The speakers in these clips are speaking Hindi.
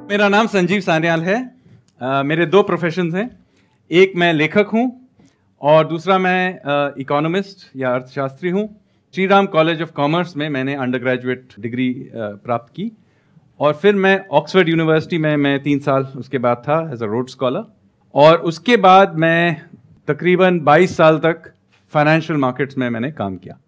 मेरा नाम संजीव सान्याल है। मेरे दो प्रोफेशंस हैं। एक मैं लेखक हूं और दूसरा मैं इकोनॉमिस्ट या अर्थशास्त्री हूं। Shri Ram college of commerce में मैंने अंडर ग्रेजुएट डिग्री प्राप्त की और फिर मैं ऑक्सफोर्ड यूनिवर्सिटी में मैं 3 साल उसके बाद था एज अ रोड स्कॉलर। और उसके बाद मैं तकरीबन 22 साल तक फाइनेंशियल मार्केट्स में मैंने काम किया।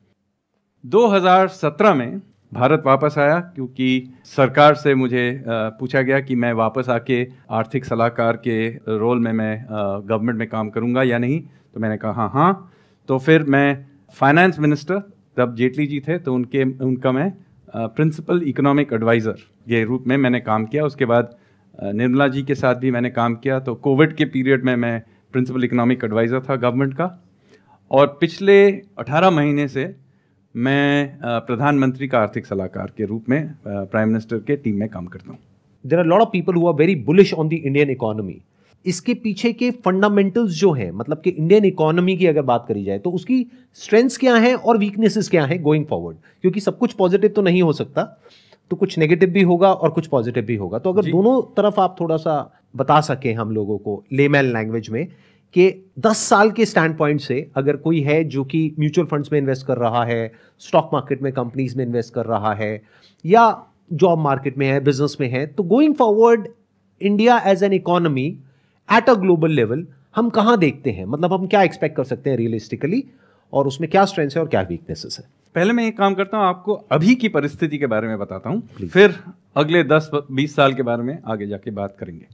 2017 में भारत वापस आया क्योंकि सरकार से मुझे पूछा गया कि मैं वापस आके आर्थिक सलाहकार के रोल में मैं गवर्नमेंट में काम करूंगा या नहीं। तो मैंने कहा हाँ। तो फिर मैं फाइनेंस मिनिस्टर, तब जेटली जी थे, तो उनका मैं प्रिंसिपल इकोनॉमिक एडवाइज़र के रूप में मैंने काम किया। उसके बाद निर्मला जी के साथ भी मैंने काम किया। तो कोविड के पीरियड में मैं प्रिंसिपल इकोनॉमिक एडवाइज़र था गवर्नमेंट का। और पिछले 18 महीने से मैं प्रधानमंत्री का आर्थिक सलाहकार के रूप में प्राइम मिनिस्टर के टीम में काम करता हूँ। There are lot of people who are very bullish on the Indian economy. इसके पीछे के फंडामेंटल्स जो हैं, मतलब कि इंडियन इकोनॉमी की अगर बात करी जाए तो उसकी स्ट्रेंथ्स क्या हैं और वीकनेसेस क्या हैं गोइंग फॉरवर्ड, क्योंकि सब कुछ पॉजिटिव तो नहीं हो सकता, तो कुछ नेगेटिव भी होगा और कुछ पॉजिटिव भी होगा। तो अगर दोनों तरफ आप थोड़ा सा बता सकें हम लोगों को लेमैन लैंग्वेज में कि 10 साल के स्टैंड पॉइंट से अगर कोई है जो कि म्यूचुअल फंड्स में इन्वेस्ट कर रहा है, स्टॉक मार्केट में कंपनीज में इन्वेस्ट कर रहा है या जॉब मार्केट में है, बिजनेस में है, तो going forward India as an economy at a global level हम कहां देखते हैं, मतलब हम क्या एक्सपेक्ट कर सकते हैं रियलिस्टिकली, और उसमें क्या स्ट्रेंथ्स है और क्या वीकनेसेस है? पहले मैं एक काम करता हूं, आपको अभी की परिस्थिति के बारे में बताता हूं, फिर अगले 10-20 साल के बारे में आगे जाके बात करेंगे।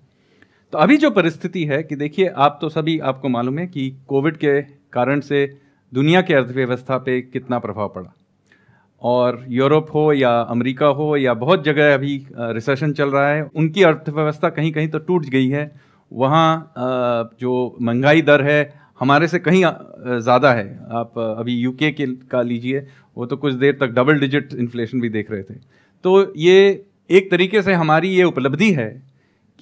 तो अभी जो परिस्थिति है कि देखिए, आपको मालूम है कि कोविड के कारण से दुनिया की अर्थव्यवस्था पे कितना प्रभाव पड़ा, और यूरोप हो या अमेरिका हो या बहुत जगह अभी रिसेशन चल रहा है, उनकी अर्थव्यवस्था कहीं कहीं तो टूट गई है। वहाँ जो महंगाई दर है हमारे से कहीं ज़्यादा है। आप अभी यूके का लीजिए, वो तो कुछ देर तक डबल डिजिट इन्फ्लेशन भी देख रहे थे। तो ये एक तरीके से हमारी ये उपलब्धि है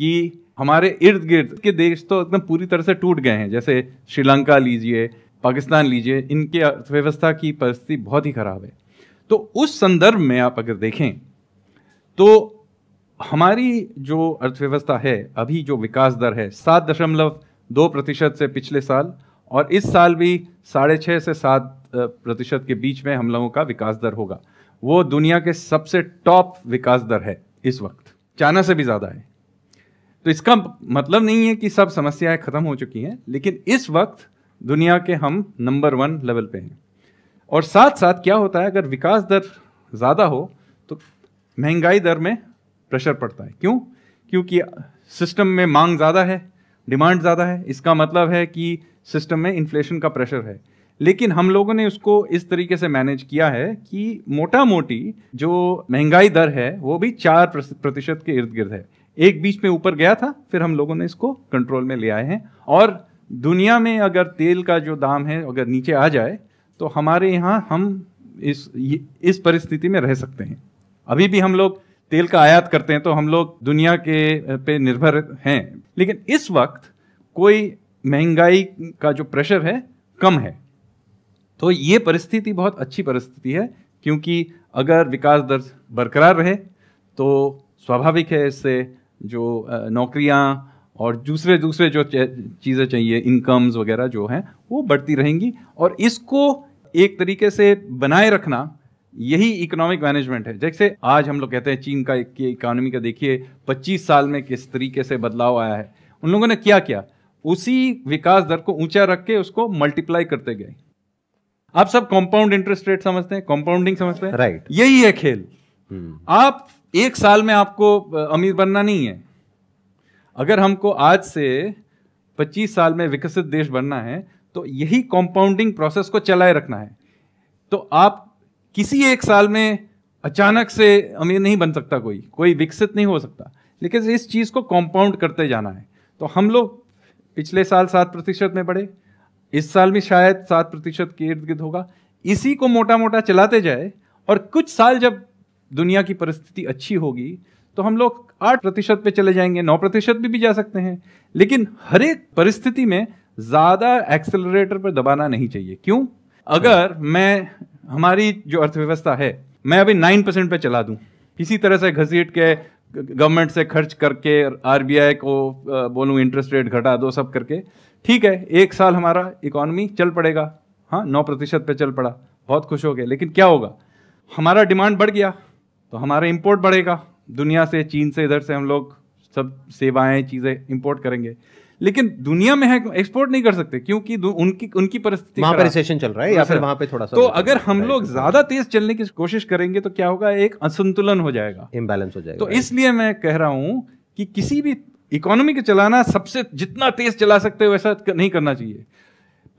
कि हमारे इर्द गिर्द के देश तो एकदम पूरी तरह से टूट गए हैं। जैसे श्रीलंका लीजिए, पाकिस्तान लीजिए, इनके अर्थव्यवस्था की परिस्थिति बहुत ही खराब है। तो उस संदर्भ में आप अगर देखें तो हमारी जो अर्थव्यवस्था है, अभी जो विकास दर है 7.2% से पिछले साल, और इस साल भी 6.5 से 7% के बीच में हम लोगों का विकास दर होगा। वो दुनिया के सबसे टॉप विकास दर है इस वक्त, चाइना से भी ज़्यादा है। तो इसका मतलब नहीं है कि सब समस्याएं खत्म हो चुकी हैं, लेकिन इस वक्त दुनिया के हम नंबर 1 लेवल पे हैं। और साथ साथ क्या होता है, अगर विकास दर ज़्यादा हो तो महंगाई दर में प्रेशर पड़ता है। क्यों? क्योंकि सिस्टम में मांग ज़्यादा है, डिमांड ज़्यादा है। इसका मतलब है कि सिस्टम में इन्फ्लेशन का प्रेशर है। लेकिन हम लोगों ने उसको इस तरीके से मैनेज किया है कि मोटा मोटी जो महंगाई दर है वो भी 4% के इर्द गिर्द है। एक बीच में ऊपर गया था, फिर हम लोगों ने इसको कंट्रोल में ले आए हैं। और दुनिया में अगर तेल का जो दाम है अगर नीचे आ जाए तो हमारे यहाँ हम इस परिस्थिति में रह सकते हैं। अभी भी हम लोग तेल का आयात करते हैं, तो हम लोग दुनिया के पे निर्भर हैं। लेकिन इस वक्त कोई महंगाई का जो प्रेशर है कम है। तो ये परिस्थिति बहुत अच्छी परिस्थिति है, क्योंकि अगर विकास दर बरकरार रहे तो स्वाभाविक है इससे जो नौकरियां और दूसरे जो चीज़ें चाहिए, इनकम्स वगैरह जो हैं, वो बढ़ती रहेंगी। और इसको एक तरीके से बनाए रखना, यही इकोनॉमिक मैनेजमेंट है। जैसे आज हम लोग कहते हैं चीन का इकोनॉमी का देखिए 25 साल में किस तरीके से बदलाव आया है। उन लोगों ने क्या किया, उसी विकास दर को ऊंचा रख के उसको मल्टीप्लाई करते गए। आप सब कंपाउंड इंटरेस्ट रेट समझते हैं, कंपाउंडिंग समझते हैं, राइट। यही है खेल। आप एक साल में आपको अमीर बनना नहीं है। अगर हमको आज से 25 साल में विकसित देश बनना है तो यही कंपाउंडिंग प्रोसेस को चलाए रखना है। तो आप किसी एक साल में अचानक से अमीर नहीं बन सकता, कोई विकसित नहीं हो सकता, लेकिन इस चीज़ को कंपाउंड करते जाना है। तो हम लोग पिछले साल 7% में बढ़े, इस साल भी शायद 7% के इर्द गिर्द होगा। इसी को मोटा मोटा चलाते जाए, और कुछ साल जब दुनिया की परिस्थिति अच्छी होगी तो हम लोग 8% पे चले जाएंगे, 9% भी जा सकते हैं। लेकिन हर एक परिस्थिति में ज़्यादा एक्सेलरेटर पर दबाना नहीं चाहिए। क्यों? अगर हमारी जो अर्थव्यवस्था है, मैं अभी 9% पे चला दूं, किसी तरह से घसीट के गवर्नमेंट से खर्च करके आरबीआई को बोलूँ इंटरेस्ट रेट घटा दो, सब करके ठीक है, 1 साल हमारा इकोनॉमी चल पड़ेगा, हाँ 9% पे चल पड़ा, बहुत खुश हो गए। लेकिन क्या होगा, हमारा डिमांड बढ़ गया तो हमारा इंपोर्ट बढ़ेगा, दुनिया से, चीन से, इधर से हम लोग सब सेवाएं चीज़ें इंपोर्ट करेंगे। लेकिन दुनिया में है एक्सपोर्ट नहीं कर सकते क्योंकि उनकी परिस्थिति वहां पे रिसेशन चल रहा है या फिर वहां पे थोड़ा सा, तो अगर हम लोग ज्यादा तेज चलने की कोशिश करेंगे तो क्या होगा, एक असंतुलन हो जाएगा, इम्बैलेंस हो जाएगा। तो इसलिए मैं कह रहा हूं कि किसी भी इकोनॉमी को चलाना सबसे जितना तेज चला सकते हो वैसा नहीं करना चाहिए,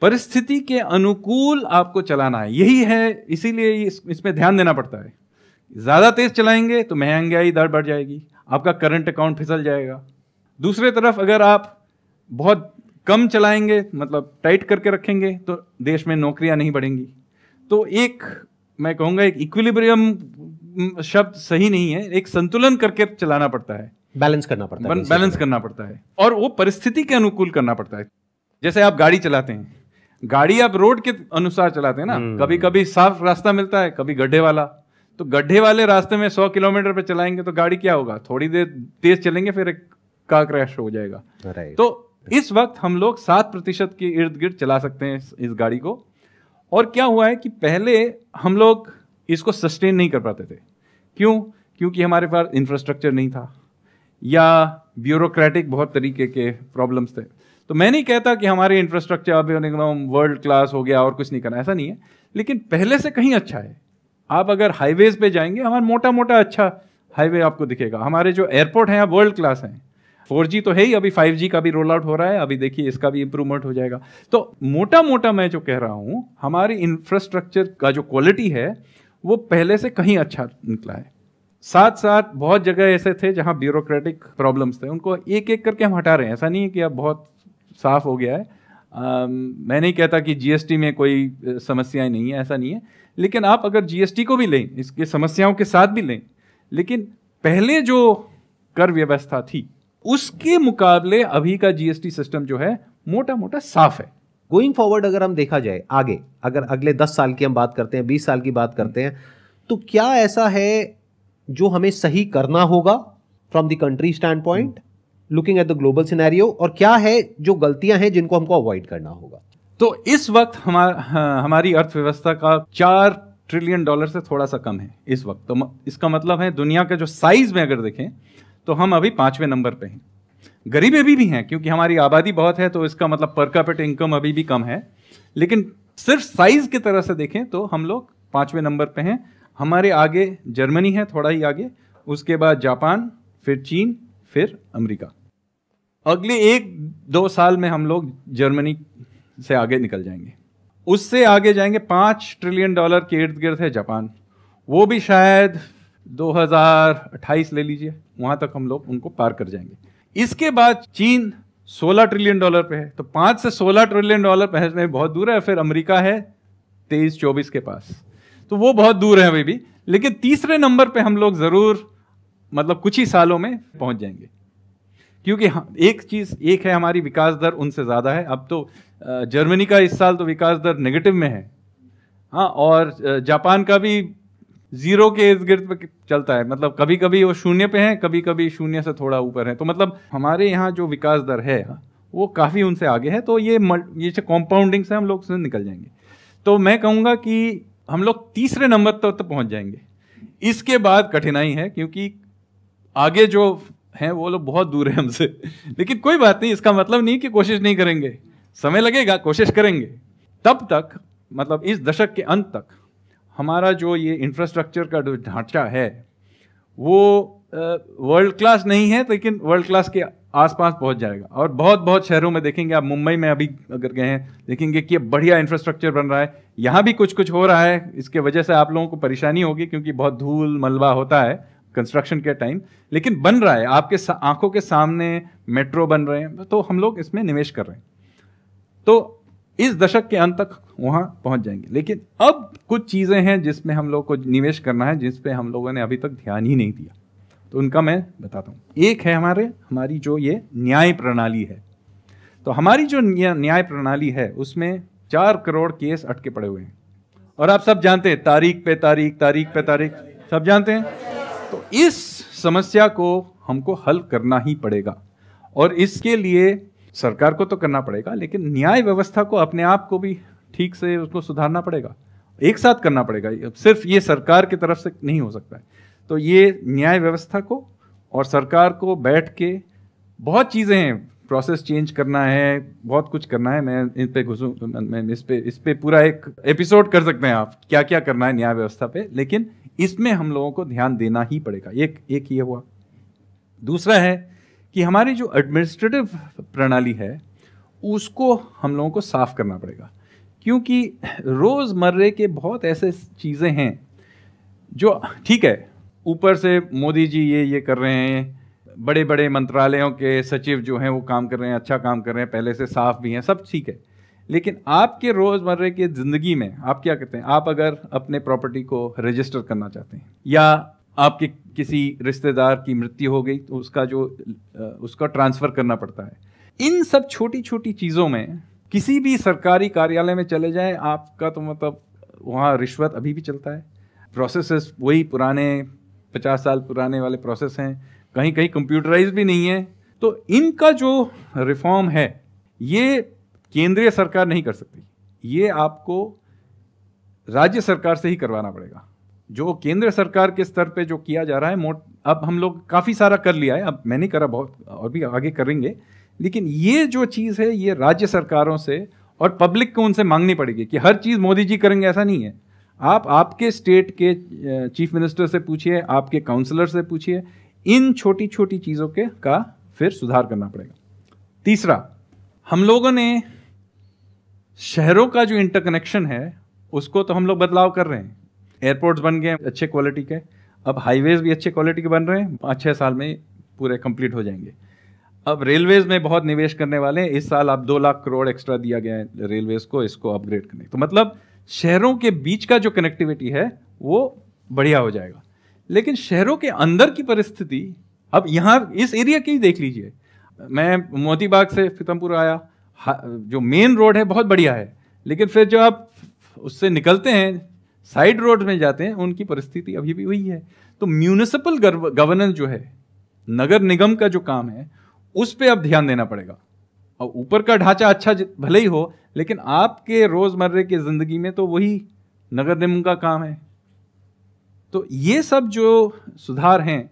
परिस्थिति के अनुकूल आपको चलाना है, यही है। इसीलिए इसमें ध्यान देना पड़ता है। ज्यादा तेज चलाएंगे तो महंगाई दर बढ़ जाएगी, आपका करंट अकाउंट फिसल जाएगा। दूसरे तरफ अगर आप बहुत कम चलाएंगे, मतलब टाइट करके रखेंगे, तो देश में नौकरियां नहीं बढ़ेंगी। तो एक मैं कहूँगा एक इक्विलिब्रियम शब्द सही नहीं है, एक संतुलन करके चलाना पड़ता है, बैलेंस करना पड़ता है, बैलेंस करना पड़ता है, और वो परिस्थिति के अनुकूल करना पड़ता है। जैसे आप गाड़ी चलाते हैं, गाड़ी आप रोड के अनुसार चलाते हैं ना, कभी कभी साफ रास्ता मिलता है, कभी गड्ढे वाला, तो गड्ढे वाले रास्ते में 100 किलोमीटर पे चलाएंगे तो गाड़ी क्या होगा, थोड़ी देर तेज चलेंगे फिर एक कार क्रैश हो जाएगा। तो इस वक्त हम लोग 7% के इर्द गिर्द चला सकते हैं इस गाड़ी को। और क्या हुआ है कि पहले हम लोग इसको सस्टेन नहीं कर पाते थे। क्यों? क्योंकि हमारे पास इंफ्रास्ट्रक्चर नहीं था या ब्यूरोक्रेटिक बहुत तरीके के प्रॉब्लम्स थे। तो मैं नहीं कहता कि हमारे इंफ्रास्ट्रक्चर अब एकदम वर्ल्ड क्लास हो गया और कुछ नहीं करना, ऐसा नहीं है, लेकिन पहले से कहीं अच्छा है। आप अगर हाईवेज पे जाएंगे, हमारा मोटा मोटा अच्छा हाईवे आपको दिखेगा। हमारे जो एयरपोर्ट हैं वर्ल्ड क्लास हैं, 4G तो है ही, अभी 5G का भी रोल आउट हो रहा है, अभी देखिए इसका भी इंप्रूवमेंट हो जाएगा। तो मोटा मोटा मैं जो कह रहा हूं, हमारी इंफ्रास्ट्रक्चर का जो क्वालिटी है वो पहले से कहीं अच्छा निकला है। साथ साथ बहुत जगह ऐसे थे जहां ब्यूरोक्रेटिक प्रॉब्लम्स थे, उनको एक एक करके हम हटा रहे हैं। ऐसा नहीं है कि अब बहुत साफ हो गया है। मैं नहीं कहता कि GST में कोई समस्याएं नहीं है, ऐसा नहीं है, लेकिन आप अगर GST को भी लें, इसकी समस्याओं के साथ भी लें, लेकिन पहले जो कर व्यवस्था थी उसके मुकाबले अभी का GST सिस्टम जो है मोटा मोटा साफ है। गोइंग फॉरवर्ड अगर हम देखा जाए आगे, अगर अगले 10 साल की हम बात करते हैं, 20 साल की बात करते हैं, तो क्या ऐसा है जो हमें सही करना होगा from the country stand point, looking at the global scenario, और क्या है जो गलतियां हैं जिनको हमको अवॉइड करना होगा? तो इस वक्त हमारी अर्थव्यवस्था का $4 ट्रिलियन से थोड़ा सा कम है इस वक्त। तो इसका मतलब है दुनिया के जो साइज में अगर देखें तो हम अभी 5वें नंबर पे हैं। गरीब अभी भी हैं क्योंकि हमारी आबादी बहुत है, तो इसका मतलब पर कैपिटा इनकम अभी भी कम है, लेकिन सिर्फ साइज की तरह से देखें तो हम लोग 5वें नंबर पे हैं। हमारे आगे जर्मनी है, थोड़ा ही आगे, उसके बाद जापान, फिर चीन, फिर अमेरिका। अगले 1-2 साल में हम लोग जर्मनी से आगे निकल जाएंगे, उससे आगे जाएंगे। $5 ट्रिलियन के इर्द गिर्द है जापान, वो भी शायद 2028 ले लीजिए, वहां तक हम लोग उनको पार कर जाएंगे। इसके बाद चीन $16 ट्रिलियन पे है, तो 5 से $16 ट्रिलियन पहले में बहुत दूर है। फिर अमेरिका है 23-24 के पास, तो वो बहुत दूर है अभी भी, लेकिन तीसरे नंबर पे हम लोग जरूर, मतलब कुछ ही सालों में पहुंच जाएंगे। क्योंकि एक है हमारी विकास दर उनसे ज्यादा है। अब तो जर्मनी का इस साल तो विकास दर नेगेटिव में है, हाँ, और जापान का भी 0 के इर्द गिर्द पे चलता है, मतलब कभी कभी वो 0 पे है, कभी कभी 0 से थोड़ा ऊपर है। तो मतलब हमारे यहाँ जो विकास दर है वो काफ़ी उनसे आगे है। तो ये कॉम्पाउंडिंग से हम लोग उससे निकल जाएंगे। तो मैं कहूँगा कि हम लोग तीसरे नंबर तक पहुँच जाएंगे। इसके बाद कठिनाई है क्योंकि आगे जो हैं वो लोग बहुत दूर है हमसे, लेकिन कोई बात नहीं, इसका मतलब नहीं कि कोशिश नहीं करेंगे, समय लगेगा, कोशिश करेंगे। तब तक, मतलब इस दशक के अंत तक, हमारा जो ये इंफ्रास्ट्रक्चर का जो ढांचा है वो वर्ल्ड क्लास नहीं है, लेकिन वर्ल्ड क्लास के आसपास पहुंच जाएगा। और बहुत बहुत शहरों में देखेंगे आप, मुंबई में अभी अगर गए हैं देखेंगे कि बढ़िया इंफ्रास्ट्रक्चर बन रहा है। यहाँ भी कुछ कुछ हो रहा है, इसके वजह से आप लोगों को परेशानी होगी क्योंकि बहुत धूल मलबा होता है कंस्ट्रक्शन के टाइम, लेकिन बन रहा है आपके आंखों के सामने, मेट्रो बन रहे हैं, तो हम लोग इसमें निवेश कर रहे हैं। तो इस दशक के अंत तक वहां पहुंच जाएंगे। लेकिन अब कुछ चीजें हैं जिसमें हम लोग को निवेश करना है, जिस पे हम लोगों ने अभी तक ध्यान ही नहीं दिया, तो उनका मैं बताता हूं। एक है हमारी जो ये न्याय प्रणाली है। तो हमारी जो न्याय प्रणाली है उसमें 4 करोड़ केस अटके पड़े हुए हैं, और आप सब जानते हैं, तारीख पे तारीख, तारीख पे तारीख, सब जानते हैं। तो इस समस्या को हमको हल करना ही पड़ेगा, और इसके लिए सरकार को तो करना पड़ेगा, लेकिन न्याय व्यवस्था को अपने आप को भी ठीक से उसको सुधारना पड़ेगा, एक साथ करना पड़ेगा। सिर्फ ये सरकार की तरफ से नहीं हो सकता है। तो ये न्याय व्यवस्था को और सरकार को बैठ के बहुत चीज़ें हैं, प्रोसेस चेंज करना है, बहुत कुछ करना है। मैं इन पे घुसूँ, मैं इस पे पूरा एक एपिसोड कर सकते हैं आप, क्या क्या करना है न्याय व्यवस्था पे, लेकिन इसमें हम लोगों को ध्यान देना ही पड़ेगा। एक ये हुआ। दूसरा है कि हमारी जो एडमिनिस्ट्रेटिव प्रणाली है उसको हम लोगों को साफ करना पड़ेगा, क्योंकि रोज़मर्रे के बहुत ऐसे चीज़ें हैं जो ठीक है, ऊपर से मोदी जी ये कर रहे हैं, बड़े बड़े मंत्रालयों के सचिव जो हैं वो काम कर रहे हैं, अच्छा काम कर रहे हैं, पहले से साफ भी हैं, सब ठीक है। लेकिन आपके रोज़मर्रे की ज़िंदगी में आप क्या करते हैं? आप अगर अपने प्रॉपर्टी को रजिस्टर करना चाहते हैं, या आपके किसी रिश्तेदार की मृत्यु हो गई तो उसका ट्रांसफ़र करना पड़ता है। इन सब छोटी छोटी चीज़ों में किसी भी सरकारी कार्यालय में चले जाएं, आपका तो मतलब वहाँ रिश्वत अभी भी चलता है, प्रोसेसेस वही पुराने 50 साल पुराने वाले प्रोसेस हैं, कहीं कहीं कंप्यूटराइज भी नहीं है। तो इनका जो रिफॉर्म है ये केंद्रीय सरकार नहीं कर सकती, ये आपको राज्य सरकार से ही करवाना पड़ेगा। जो केंद्र सरकार के स्तर पे जो किया जा रहा है, अब हम लोग काफ़ी सारा कर लिया है, अब मैं नहीं करा, बहुत और भी आगे करेंगे, लेकिन ये जो चीज़ है ये राज्य सरकारों से और पब्लिक को उनसे मांगनी पड़ेगी कि हर चीज़ मोदी जी करेंगे, ऐसा नहीं है। आप आपके स्टेट के चीफ मिनिस्टर से पूछिए, आपके काउंसलर से पूछिए, इन छोटी छोटी चीज़ों का फिर सुधार करना पड़ेगा। तीसरा, हम लोगों ने शहरों का जो इंटरकनेक्शन है उसको तो हम लोग बदलाव कर रहे हैं। एयरपोर्ट्स बन गए अच्छे क्वालिटी के, अब हाईवेज भी अच्छे क्वालिटी के बन रहे हैं, 5-6 साल में पूरे कंप्लीट हो जाएंगे। अब रेलवेज में बहुत निवेश करने वाले हैं, इस साल आप 2 लाख करोड़ एक्स्ट्रा दिया गया है रेलवेज को, इसको अपग्रेड करने। तो मतलब शहरों के बीच का जो कनेक्टिविटी है वो बढ़िया हो जाएगा। लेकिन शहरों के अंदर की परिस्थिति, अब यहाँ इस एरिया की देख लीजिए, मैं मोतीबाग से पीतमपुर आया, जो मेन रोड है बहुत बढ़िया है, लेकिन फिर जब आप उससे निकलते हैं साइड रोड में जाते हैं, उनकी परिस्थिति अभी भी वही है। तो म्यूनिसिपल गवर्नेंस जो है, नगर निगम का जो काम है, उस पर अब ध्यान देना पड़ेगा। और ऊपर का ढांचा अच्छा भले ही हो, लेकिन आपके रोजमर्रे की जिंदगी में तो वही नगर निगम का काम है। तो ये सब जो सुधार हैं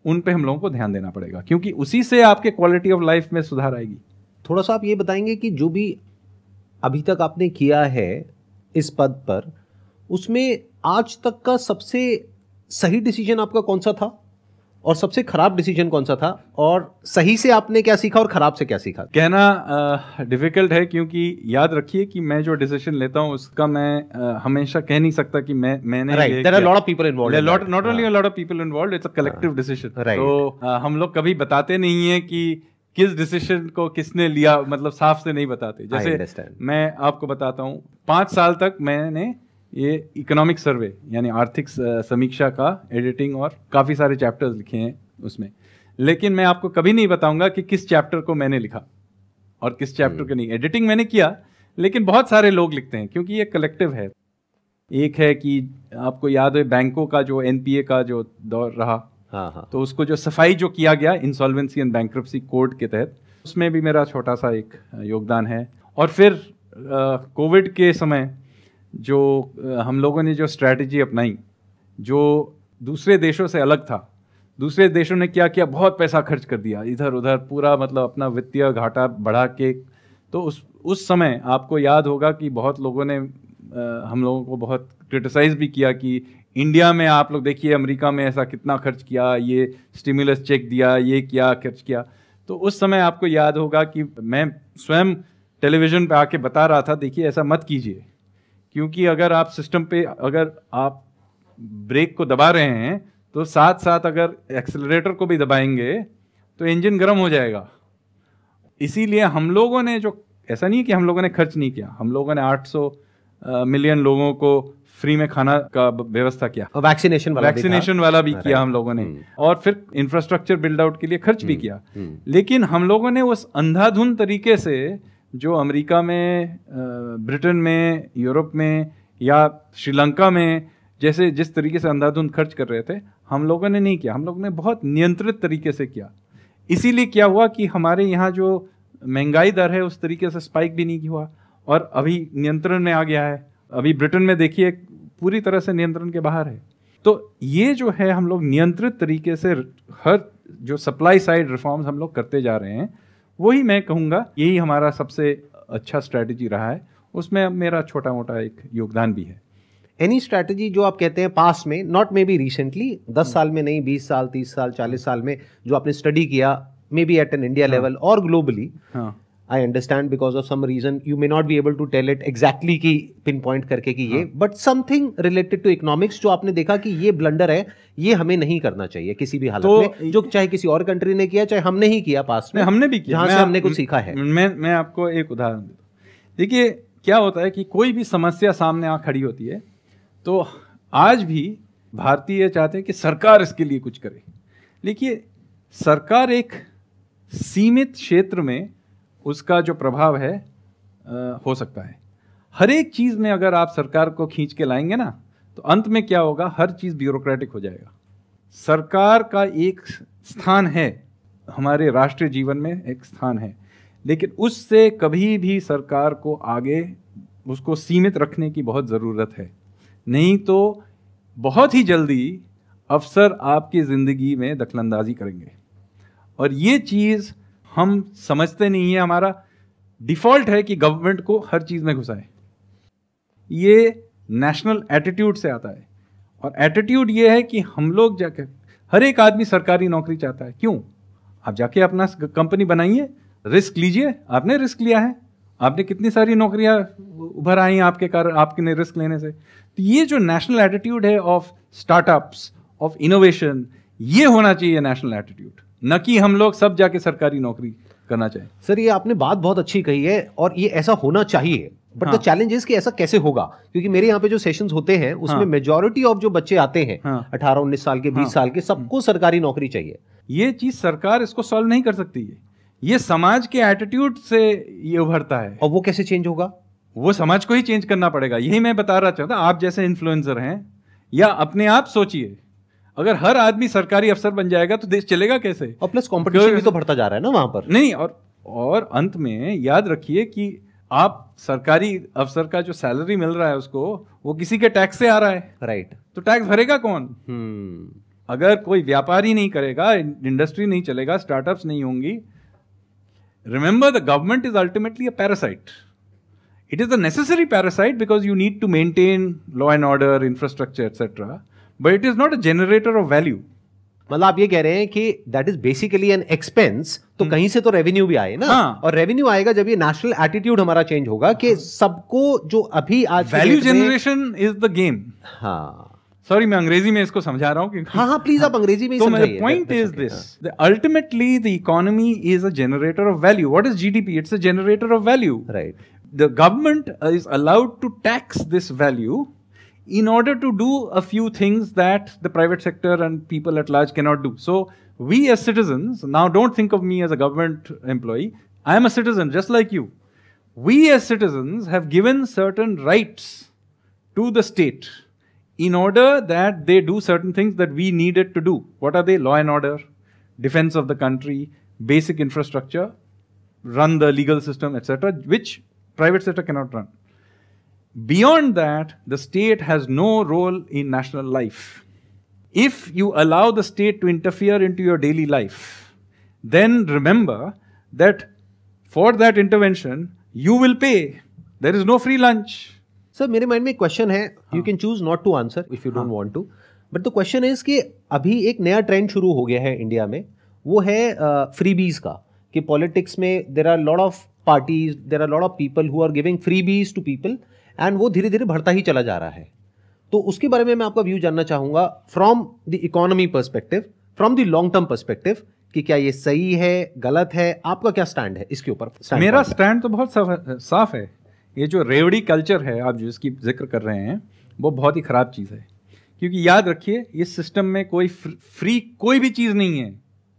उन पे हम लोगों को ध्यान देना पड़ेगा, क्योंकि उसी से आपके क्वालिटी ऑफ लाइफ में सुधार आएगी। थोड़ा सा आप ये बताएंगे कि जो भी अभी तक आपने किया है इस पद पर, उसमें आज तक का सबसे सही डिसीजन आपका कौन सा था और सबसे खराब डिसीजन कौन सा था, और सही से आपने क्या सीखा और खराब से क्या सीखा? कहना डिफिकल्ट है, क्योंकि याद रखिए कि मैं जो डिसीजन लेता हूं उसका मैं हमेशा कह नहीं सकता कि मैंने there are lot of people involved, not only a lot of people involved, it's a collective decision. तो हम लोग कभी बताते नहीं है कि किस डिसीजन को किसने लिया, मतलब साफ से नहीं बताते। जैसे मैं आपको बताता हूँ, 5 साल तक मैंने ये इकोनॉमिक सर्वे यानी आर्थिक समीक्षा का एडिटिंग और काफ़ी सारे चैप्टर्स लिखे हैं उसमें, लेकिन मैं आपको कभी नहीं बताऊंगा कि किस चैप्टर को मैंने लिखा और किस चैप्टर को नहीं। एडिटिंग मैंने किया, लेकिन बहुत सारे लोग लिखते हैं, क्योंकि ये कलेक्टिव है। एक है कि आपको याद है बैंकों का जो एनपीए का जो दौर रहा, हाँ। तो उसको जो सफाई जो किया गया इंसॉल्वेंसी एंड बैंक्रप्सी कोड के तहत, उसमें भी मेरा छोटा सा एक योगदान है। और फिर कोविड के समय जो हम लोगों ने जो स्ट्रैटेजी अपनाई, जो दूसरे देशों से अलग था, दूसरे देशों ने क्या किया, बहुत पैसा खर्च कर दिया इधर उधर, पूरा मतलब अपना वित्तीय घाटा बढ़ा के। तो उस समय आपको याद होगा कि बहुत लोगों ने हम लोगों को बहुत क्रिटिसाइज भी किया कि इंडिया में आप लोग देखिए, अमेरिका में ऐसा कितना खर्च किया, ये स्टिमुलस चेक दिया, ये किया, खर्च किया। तो उस समय आपको याद होगा कि मैं स्वयं टेलीविज़न पे आके बता रहा था, देखिए ऐसा मत कीजिए, क्योंकि अगर आप सिस्टम पे अगर आप ब्रेक को दबा रहे हैं तो साथ साथ अगर एक्सेलरेटर को भी दबाएंगे तो इंजन गर्म हो जाएगा। इसीलिए हम लोगों ने जो, ऐसा नहीं है कि हम लोगों ने खर्च नहीं किया, हम लोगों ने 800 मिलियन लोगों को फ्री में खाना का व्यवस्था किया, वैक्सीनेशन वाला भी किया हम लोगों ने, और फिर इंफ्रास्ट्रक्चर बिल्ड आउट के लिए खर्च भी किया। लेकिन हम लोगों ने उस अंधाधुंध तरीके से जो अमेरिका में, ब्रिटेन में, यूरोप में या श्रीलंका में जैसे जिस तरीके से अंधाधुंध खर्च कर रहे थे, हम लोगों ने नहीं किया, हम लोगों ने बहुत नियंत्रित तरीके से किया। इसीलिए क्या हुआ कि हमारे यहाँ जो महंगाई दर है उस तरीके से स्पाइक भी नहीं हुआ और अभी नियंत्रण में आ गया है। अभी ब्रिटेन में देखिए पूरी तरह से नियंत्रण के बाहर है। तो ये जो है हम लोग नियंत्रित तरीके से हर जो सप्लाई साइड रिफॉर्म्स हम लोग करते जा रहे हैं, वही मैं कहूँगा यही हमारा सबसे अच्छा स्ट्रैटेजी रहा है। उसमें मेरा छोटा मोटा एक योगदान भी है। एनी स्ट्रैटेजी जो आप कहते हैं पास में, नॉट मे बी रिसेंटली, 10 साल में नहीं, 20 साल 30 साल 40 साल में जो आपने स्टडी किया, maybe at an India level और globally, I understand because of some reason you may not be able to tell it exactly कि पिन पॉइंट करके कि ये, but something related to economics जो आपने देखा कि ये ब्लंडर है, ये हमें नहीं करना चाहिए किसी भी हालत में, जो चाहे किसी और कंट्री ने किया चाहे हमने ही किया पास में, हमने भी किया, जहां से हमने कुछ सीखा है। मैं आपको एक उदाहरण देता हूं। देखिए क्या होता है कि कोई भी समस्या सामने आ खड़ी होती है तो आज भी भारतीय चाहते हैं कि सरकार इसके लिए कुछ करे। देखिए सरकार एक सीमित क्षेत्र में उसका जो प्रभाव है हो सकता है। हर एक चीज़ में अगर आप सरकार को खींच के लाएंगे ना तो अंत में क्या होगा, हर चीज़ ब्यूरोक्रेटिक हो जाएगा। सरकार का एक स्थान है हमारे राष्ट्रीय जीवन में, एक स्थान है, लेकिन उससे कभी भी सरकार को आगे उसको सीमित रखने की बहुत ज़रूरत है। नहीं तो बहुत ही जल्दी अफसर आपकी ज़िंदगी में दखलंदाजी करेंगे और ये चीज़ हम समझते नहीं है। हमारा डिफ़ॉल्ट है कि गवर्नमेंट को हर चीज़ में घुसाए। ये नेशनल एटीट्यूड से आता है और एटीट्यूड ये है कि हम लोग जाके, हर एक आदमी सरकारी नौकरी चाहता है। क्यों? आप जाके अपना कंपनी बनाइए, रिस्क लीजिए। आपने रिस्क लिया है, आपने कितनी सारी नौकरियां उभर आई आपके कारण, आपके रिस्क लेने से। तो ये जो नेशनल एटीट्यूड है ऑफ स्टार्टअप्स, ऑफ इनोवेशन, ये होना चाहिए नेशनल एटीट्यूड, न कि हम लोग सब जाके सरकारी नौकरी करना चाहिए। सर ये आपने बात बहुत अच्छी कही है और ये ऐसा होना चाहिए, बट द चैलेंज इज कि ऐसा कैसे होगा, क्योंकि मेरे यहाँ पे जो सेशंस होते हैं उसमें मेजॉरिटी ऑफ जो बच्चे आते हैं 18-19 साल के, 20 साल के, सबको सरकारी नौकरी चाहिए। ये चीज सरकार इसको सॉल्व नहीं कर सकती है, ये समाज के एटीट्यूड से ये उभरता है। और वो कैसे चेंज होगा? वो समाज को ही चेंज करना पड़ेगा। यही मैं बता रहा चाहता। आप जैसे इन्फ्लुएंसर हैं, या अपने आप सोचिए, अगर हर आदमी सरकारी अफसर बन जाएगा तो देश चलेगा कैसे? और प्लस कंपटीशन भी तो बढ़ता जा रहा है ना वहां पर। नहीं, और अंत में याद रखिए कि आप सरकारी अफसर का जो सैलरी मिल रहा है उसको, वो किसी के टैक्स से आ रहा है, राइट। तो टैक्स भरेगा कौन? अगर कोई व्यापारी नहीं करेगा, इंडस्ट्री नहीं चलेगा, स्टार्टअप्स नहीं होंगी। Remember the government is ultimately a parasite. It is a necessary parasite because you need to maintain law and order, infrastructure, etc. But it is not a generator of value. मतलब आप ये कह रहे हैं कि that is basically an expense, तो कहीं से तो रेवेन्यू भी आए ना। और रेवेन्यू आएगा जब ये नेशनल एटीट्यूड हमारा चेंज होगा कि सबको जो अभी आज value generation is the game. हाँ, सॉरी मैं अंग्रेजी में इसको समझा रहा हूँ। हाँ प्लीज आप अंग्रेजी में ही समझाइए। Point is this, ultimately the economy is a generator off value. What is GDP? It's a generator off value, right. The government is allowed to tax this value in order to do a few things that the private sector and people at large cannot do. So we as citizens, now don't think of me as a government employee, I am a citizen just like you. We as citizens have given certain rights to the state in order that they do certain things that we needed to do. What are they? Law and order, defense of the country, basic infrastructure, run the legal system, etc., which private sector cannot run. Beyond that, the state has no role in national life. If you allow the state to interfere into your daily life, then remember that for that intervention, you will pay. There is no free lunch. Sir, मेरे माइंड में एक क्वेश्चन है, you can choose not to answer if you don't want to, but the question is कि अभी एक नया ट्रेंड शुरू हो गया है इंडिया में, वो है फ्रीबीज का, कि पॉलिटिक्स में there are lot of parties, there are a lot of people who are giving freebies to people, and वो धीरे धीरे बढ़ता ही चला जा रहा है। तो उसके बारे में मैं आपका व्यू जानना चाहूँगा from the economy perspective, from the long term perspective, कि क्या ये सही है, गलत है, आपका क्या स्टैंड है इसके ऊपर? मेरा स्टैंड तो बहुत साफ है। ये जो रेवड़ी कल्चर है आप जिसकी जिक्र कर रहे हैं, वो बहुत ही खराब चीज़ है। क्योंकि याद रखिए, इस सिस्टम में कोई फ्री कोई भी चीज़ नहीं है।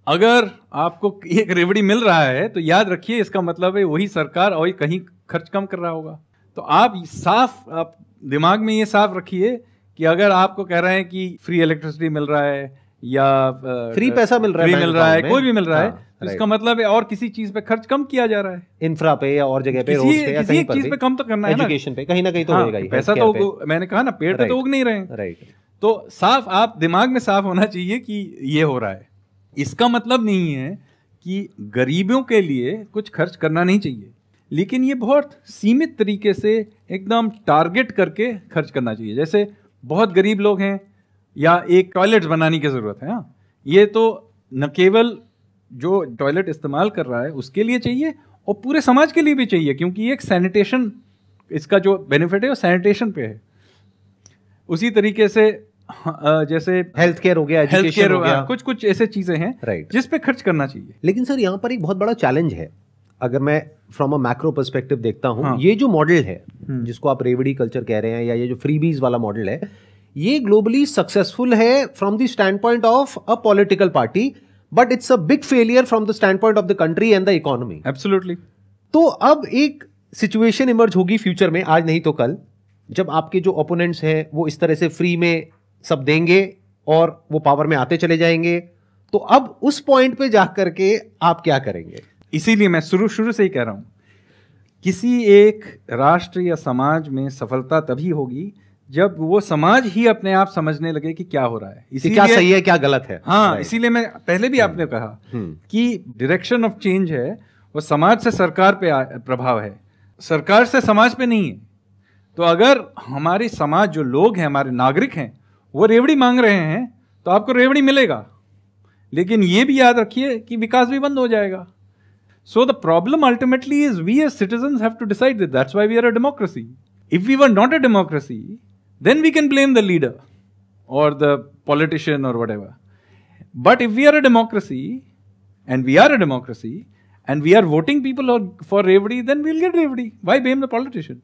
अगर आपको एक रेवड़ी मिल रहा है तो याद रखिए इसका मतलब है वही सरकार और कहीं खर्च कम कर रहा होगा। तो आप दिमाग में ये साफ रखिए कि अगर आपको कह रहे हैं कि फ्री इलेक्ट्रिसिटी मिल रहा है या फ्री पैसा मिल रहा है, फ्री मिल रहा है, कोई भी मिल रहा है, तो right. इसका मतलब है और किसी चीज पे खर्च कम किया जा रहा है, इंफ्रा पे या और जगह पे, रोड्स पे या किसी कहीं पर चीज पे कम तो करना है ना, एजुकेशन पे कहीं ना कहीं तो होएगा ही, पैसा तो मैंने कहा ना, पेड़ पे तो उग नहीं रहे हैं, राइट। तो साफ आप दिमाग में साफ होना चाहिए कि ये हो रहा है। इसका मतलब नहीं है कि गरीबों के लिए कुछ खर्च करना नहीं चाहिए, लेकिन ये बहुत सीमित तरीके से एकदम टारगेट करके खर्च करना चाहिए। जैसे बहुत गरीब लोग हैं या एक टॉयलेट बनाने की जरूरत है, हाँ, ये तो न केवल जो टॉयलेट इस्तेमाल कर रहा है उसके लिए चाहिए और पूरे समाज के लिए भी चाहिए, क्योंकि ये एक सैनिटेशन, इसका जो बेनिफिट है वो सैनिटेशन पे है। उसी तरीके से जैसे हेल्थ केयर हो गया, एजुकेशन हो गया, कुछ कुछ ऐसे चीजें हैं राइट, जिस पे खर्च करना चाहिए। लेकिन सर यहाँ पर एक बहुत बड़ा चैलेंज है, अगर मैं फ्रॉम अ मैक्रो पर्सपेक्टिव देखता हूँ, हाँ। ये जो मॉडल है जिसको आप रेवड़ी कल्चर कह रहे हैं या ये जो फ्रीबीज वाला मॉडल है, ये ग्लोबली सक्सेसफुल है from the stand point of a political party, but it's a big failure from the stand point of the country and the economy. Absolutely. तो अब एक सिचुएशन इमर्ज होगी फ्यूचर में, आज नहीं तो कल, जब आपके जो ओपोनेंट्स हैं वो इस तरह से फ्री में सब देंगे और वो पावर में आते चले जाएंगे, तो अब उस पॉइंट पे जाकर के आप क्या करेंगे? इसीलिए मैं शुरू से ही कह रहा हूं, किसी एक राष्ट्र या समाज में सफलता तभी होगी जब वो समाज ही अपने आप समझने लगे कि क्या हो रहा है, इसीलिए क्या सही है क्या गलत है। हाँ, इसीलिए मैं पहले भी आपने कहा कि डायरेक्शन ऑफ चेंज है वो समाज से सरकार पे प्रभाव है, सरकार से समाज पे नहीं है। तो अगर हमारी समाज जो लोग हैं, हमारे नागरिक हैं, वो रेवड़ी मांग रहे हैं तो आपको रेवड़ी मिलेगा, लेकिन ये भी याद रखिए कि विकास भी बंद हो जाएगा। So the problem ultimately is we as citizens have to decide that. That's why we are a democracy. If we were not a democracy, then we can blame the leader or the politician or whatever. But if we are a democracy, and we are a democracy, and we are voting people for रेवड़ी, then we'll get रेवड़ी. Why blame the politician?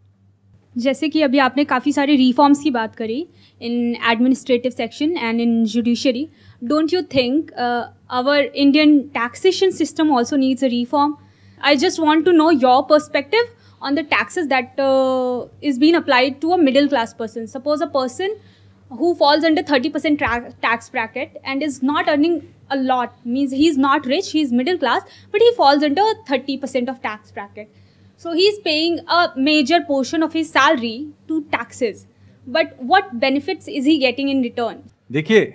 जैसे कि अभी आपने काफ़ी सारे रिफॉर्म्स की बात करी in administrative section and in judiciary, don't you think our Indian taxation system also needs a reform? I just want to know your perspective on the taxes that is being applied to a middle class person. Suppose a person who falls under 30% tax bracket and is not earning a lot, means he's not rich, he's middle class, but he falls under 30% of tax bracket. So he's paying a major portion of his salary to taxes. But what benefits is he getting in return? देखिए,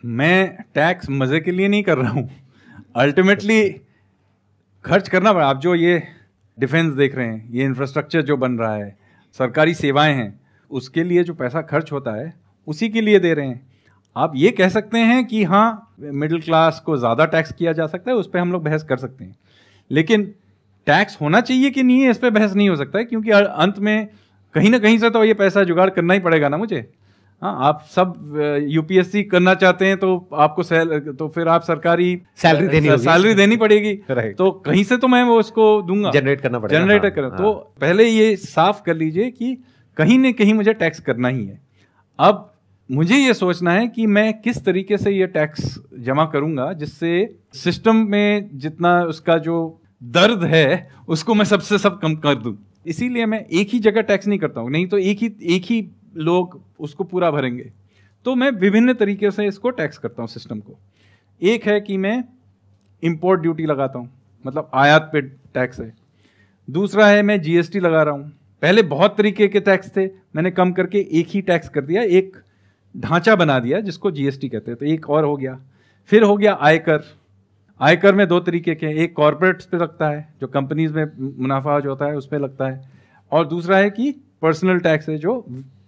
मैं टैक्स मजे के लिए नहीं कर रहा हूँ, अल्टीमेटली खर्च करना पड़ा। आप जो ये डिफेंस देख रहे हैं, ये इंफ्रास्ट्रक्चर जो बन रहा है, सरकारी सेवाएं हैं, उसके लिए जो पैसा खर्च होता है उसी के लिए दे रहे हैं। आप ये कह सकते हैं कि हाँ, मिडिल क्लास को ज़्यादा टैक्स किया जा सकता है, उस पर हम लोग बहस कर सकते हैं, लेकिन टैक्स होना चाहिए कि नहीं है इस पर बहस नहीं हो सकता है, क्योंकि अंत में कहीं ना कहीं से तो ये पैसा जुगाड़ करना ही पड़ेगा ना मुझे। हाँ, आप सब यूपीएससी करना चाहते हैं तो आपको तो फिर आप सरकारी सैलरी देनी पड़ेगी, तो कहीं से तो मैं वो उसको दूंगा, जनरेट करना पड़ेगा, जनरेट करना। तो पहले ये साफ कर लीजिए कि कहीं ना कहीं मुझे टैक्स करना ही है। अब मुझे ये सोचना है कि मैं किस तरीके से ये टैक्स जमा करूंगा जिससे सिस्टम में जितना उसका जो दर्द है उसको मैं सबसे सब कम कर दूं। इसीलिए मैं एक ही जगह टैक्स नहीं करता हूं, नहीं तो एक ही लोग उसको पूरा भरेंगे। तो मैं विभिन्न तरीके से इसको टैक्स करता हूँ सिस्टम को। एक है कि मैं इंपोर्ट ड्यूटी लगाता हूँ, मतलब आयात पे टैक्स है। दूसरा है मैं जीएसटी लगा रहा हूँ। पहले बहुत तरीके के टैक्स थे, मैंने कम करके एक ही टैक्स कर दिया, एक ढांचा बना दिया जिसको जीएसटी कहते हैं, तो एक और हो गया। फिर हो गया आयकर। आयकर में दो तरीके के, एक कॉर्पोरेट्स पे लगता है, जो कंपनीज में मुनाफा जो होता है उस पर लगता है, और दूसरा है कि पर्सनल टैक्स है, जो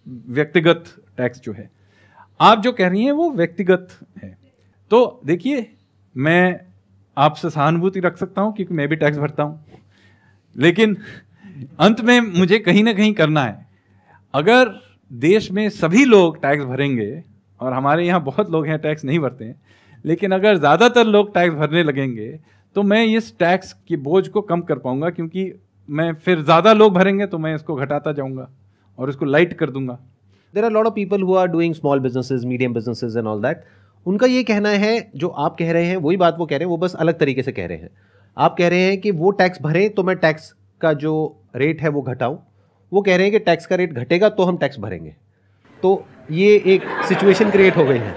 व्यक्तिगत टैक्स जो है। आप जो कह रही हैं वो व्यक्तिगत है। तो देखिए, मैं आपसे सहानुभूति रख सकता हूं क्योंकि मैं भी टैक्स भरता हूं, लेकिन अंत में मुझे कहीं ना कहीं करना है। अगर देश में सभी लोग टैक्स भरेंगे, और हमारे यहाँ बहुत लोग हैं टैक्स नहीं भरते हैं, लेकिन अगर ज़्यादातर लोग टैक्स भरने लगेंगे तो मैं इस टैक्स के बोझ को कम कर पाऊंगा, क्योंकि मैं फिर ज़्यादा लोग भरेंगे तो मैं इसको घटाता जाऊंगा और इसको लाइट कर दूंगा। There are a lot of people who are doing small businesses, medium businesses and all that. उनका ये कहना है, जो आप कह रहे हैं वही बात वो कह रहे हैं, वो बस अलग तरीके से कह रहे हैं। आप कह रहे हैं कि वो टैक्स भरें तो मैं टैक्स का जो रेट है वो घटाऊं, वो कह रहे हैं कि टैक्स का रेट घटेगा तो हम टैक्स भरेंगे। तो ये एक सिचुएशन क्रिएट हो गई है।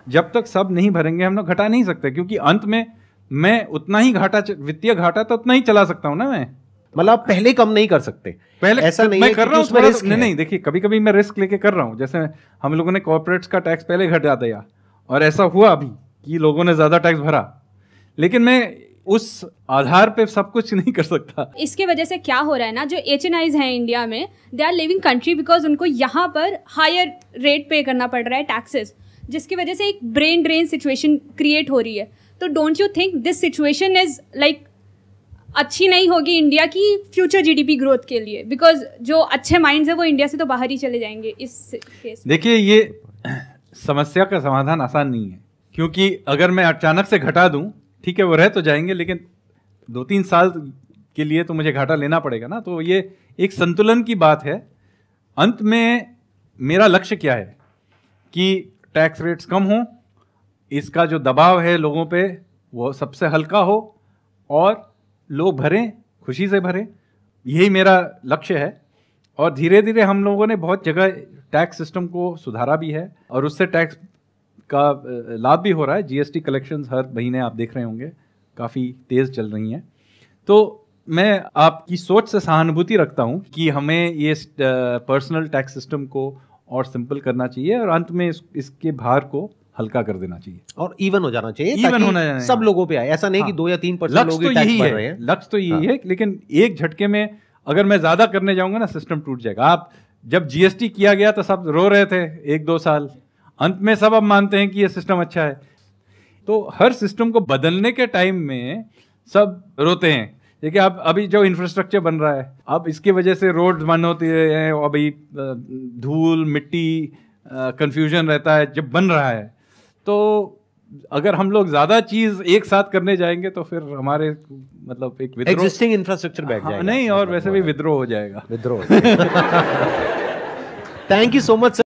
जब तक सब नहीं भरेंगे हम लोग घटा नहीं सकते, क्योंकि अंत में मैं उतना ही घाटा, वित्तीय घाटा तो उतना ही चला सकता हूं ना मैं। मतलब पहले कम नहीं कर सकते, पहले ऐसा नहीं मैं है कर रहा हूँ उसमें रिस्क है। नहीं, देखिए कभी कभी मैं रिस्क लेके कर रहा हूँ। जैसे हम लोगों ने कॉर्पोरेट्स का टैक्स पहले घटा दिया और ऐसा हुआ अभी कि लोगों ने ज्यादा टैक्स भरा, लेकिन मैं उस आधार पे सब कुछ नहीं कर सकता। इसके वजह से क्या हो रहा है ना, जो HNIs हैं इंडिया में, they are living country because उनको यहाँ पर हायर रेट पे करना पड़ रहा है टैक्सेस, जिसकी वजह से एक ब्रेन ड्रेन सिचुएशन क्रिएट हो रही है। तो don't you think this situation is like अच्छी नहीं होगी इंडिया की फ्यूचर GDP ग्रोथ के लिए, बिकॉज जो अच्छे माइंड्स है वो इंडिया से तो बाहर ही चले जाएंगे इस केस। देखिए ये समस्या का समाधान आसान नहीं है, क्योंकि अगर मैं अचानक से घटा दूं, ठीक है वो रह तो जाएंगे, लेकिन 2-3 साल के लिए तो मुझे घाटा लेना पड़ेगा ना। तो ये एक संतुलन की बात है। अंत में मेरा लक्ष्य क्या है कि टैक्स रेट्स कम हो, इसका जो दबाव है लोगों पे वो सबसे हल्का हो और लोग भरें, खुशी से भरें, यही मेरा लक्ष्य है। और धीरे धीरे हम लोगों ने बहुत जगह टैक्स सिस्टम को सुधारा भी है और उससे टैक्स का लाभ भी हो रहा है। GST कलेक्शंस हर महीने आप देख रहे होंगे काफ़ी तेज़ चल रही हैं। तो मैं आपकी सोच से सहानुभूति रखता हूं कि हमें ये पर्सनल टैक्स सिस्टम को और सिंपल करना चाहिए और अंत में इसके भार को हल्का कर देना चाहिए और इवन हो जाना चाहिए, इवन ताकि होना चाहिए, सब लोगों पे आए। ऐसा नहीं कि 2 या 3% लोग ही टैक्स भर रहे हैं। लक्ष्य तो यही है, लेकिन एक झटके में अगर मैं ज्यादा करने जाऊंगा ना सिस्टम टूट जाएगा। आप जब GST किया गया तो सब रो रहे थे 1-2 साल, अंत में सब अब मानते हैं कि ये सिस्टम अच्छा है। तो हर सिस्टम को बदलने के टाइम में सब रोते हैं। देखिए अब अभी जो इंफ्रास्ट्रक्चर बन रहा है, अब इसकी वजह से रोड्स बंद होती हैं, अभी धूल मिट्टी कंफ्यूजन रहता है जब बन रहा है। तो अगर हम लोग ज्यादा चीज एक साथ करने जाएंगे तो फिर हमारे मतलब एक विद्रोह, एग्जिस्टिंग इंफ्रास्ट्रक्चर बैठ जाएगा। नहीं, और वैसे भी विद्रोह हो जाएगा। विद्रोह। Thank you so much.